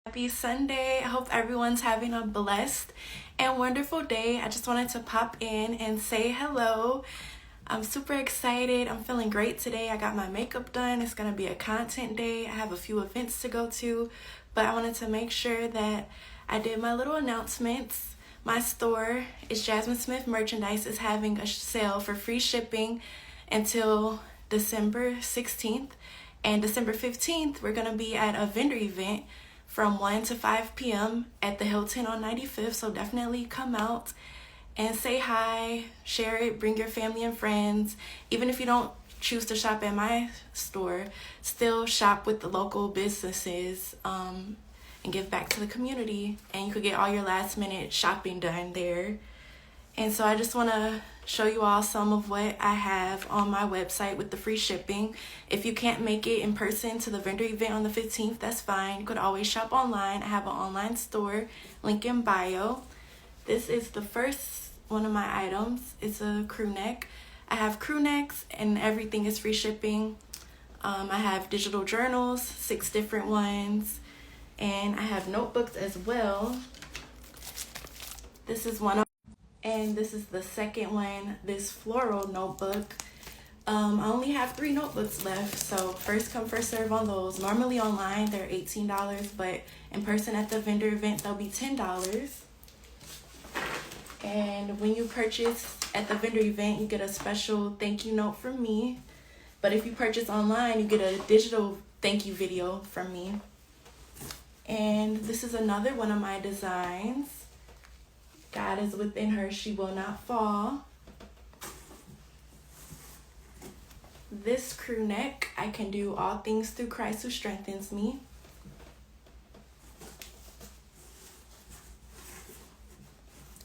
Happy Sunday. I hope everyone's having a blessed and wonderful day. I just wanted to pop in and say hello. I'm super excited. I'm feeling great today. I got my makeup done. It's going to be a content day. I have a few events to go to, but I wanted to make sure that I did my little announcements. My store, it's Xmas-themed Merchandise, is having a sale for free shipping until December 16th. And December 15th, we're going to be at a vendor event from 1 to 5 p.m. at the Hilton on 95th. So definitely come out and say hi, share it, bring your family and friends. Even if you don't choose to shop at my store, still shop with the local businesses and give back to the community. And you could get all your last minute shopping done there. And so I just want to show you all some of what I have on my website with the free shipping. If you can't make it in person to the vendor event on the 15th, that's fine. You could always shop online. I have an online store, link in bio. This is the first one of my items. It's a crew neck. I have crew necks and everything is free shipping. I have digital journals, 6 different ones. And I have notebooks as well. This is one of And this is the second one, this floral notebook. I only have 3 notebooks left, so first come, first serve on those. Normally online, they're $18, but in person at the vendor event, they'll be $10. And when you purchase at the vendor event, you get a special thank you note from me. But if you purchase online, you get a digital thank you video from me. And this is another one of my designs. God is within her, she will not fall. This crew neck, I can do all things through Christ who strengthens me.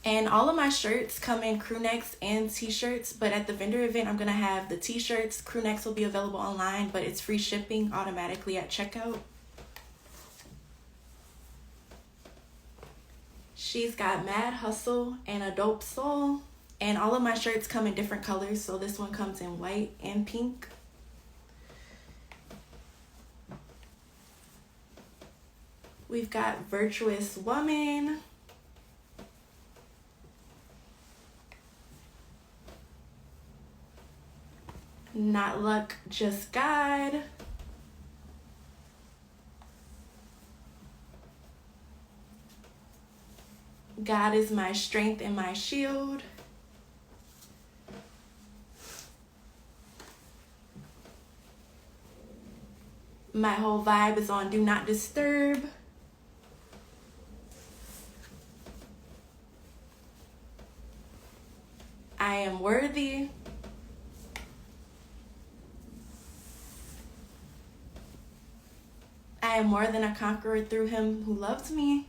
And all of my shirts come in crew necks and t-shirts, but at the vendor event, I'm gonna have the t-shirts. Crew necks will be available online, but it's free shipping automatically at checkout. She's got mad hustle and a dope soul. And all of my shirts come in different colors. So this one comes in white and pink. We've got virtuous woman. Not luck, just God. God is my strength and my shield. My whole vibe is on do not disturb. I am worthy. I am more than a conqueror through him who loves me.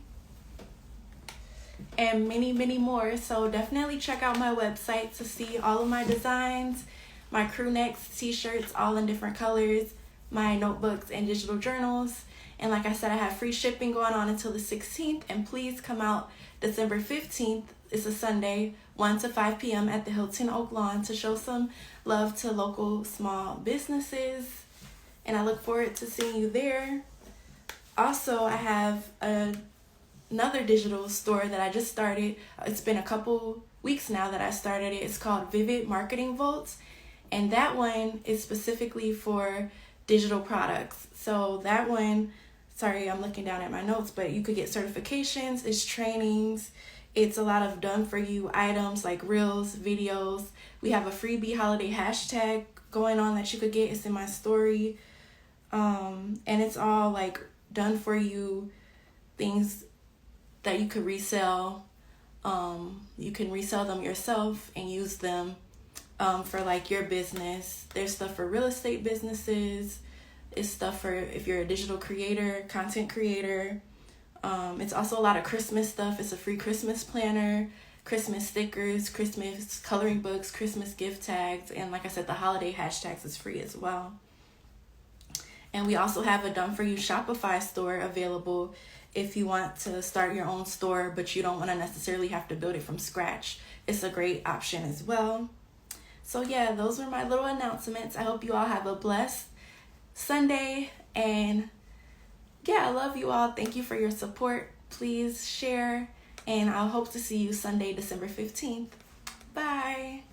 And many, many more. So definitely check out my website to see all of my designs, my crew necks, t-shirts, all in different colors, my notebooks and digital journals. And like I said, I have free shipping going on until the 16th. And please come out December 15th. It's a Sunday, 1 to 5 p.m. at the Hilton Oak Lawn to show some love to local small businesses. And I look forward to seeing you there. Also, I have another digital store that I just started. It's been a couple weeks now that I started it. It's called Vivid Marketing Vaults, and that one is specifically for digital products. So that one, sorry, I'm looking down at my notes, but you could get certifications, it's trainings, it's a lot of done for you items like reels, videos. We have a freebie holiday hashtag going on that you could get. It's in my story. And it's all like done for you things that you could resell. You can resell them yourself and use them for like your business. There's stuff for real estate businesses. It's stuff for if you're a digital creator, content creator. It's also a lot of Christmas stuff. It's a free Xmas planner, Christmas stickers, Christmas coloring books, Christmas gift tags, and like I said, the holiday hashtags is free as well. And we also have a done for you Shopify store available if you want to start your own store, but you don't want to necessarily have to build it from scratch. It's a great option as well. So yeah, those were my little announcements. I hope you all have a blessed Sunday, and yeah, I love you all. Thank you for your support. Please share, and I'll hope to see you Sunday, December 15th. Bye.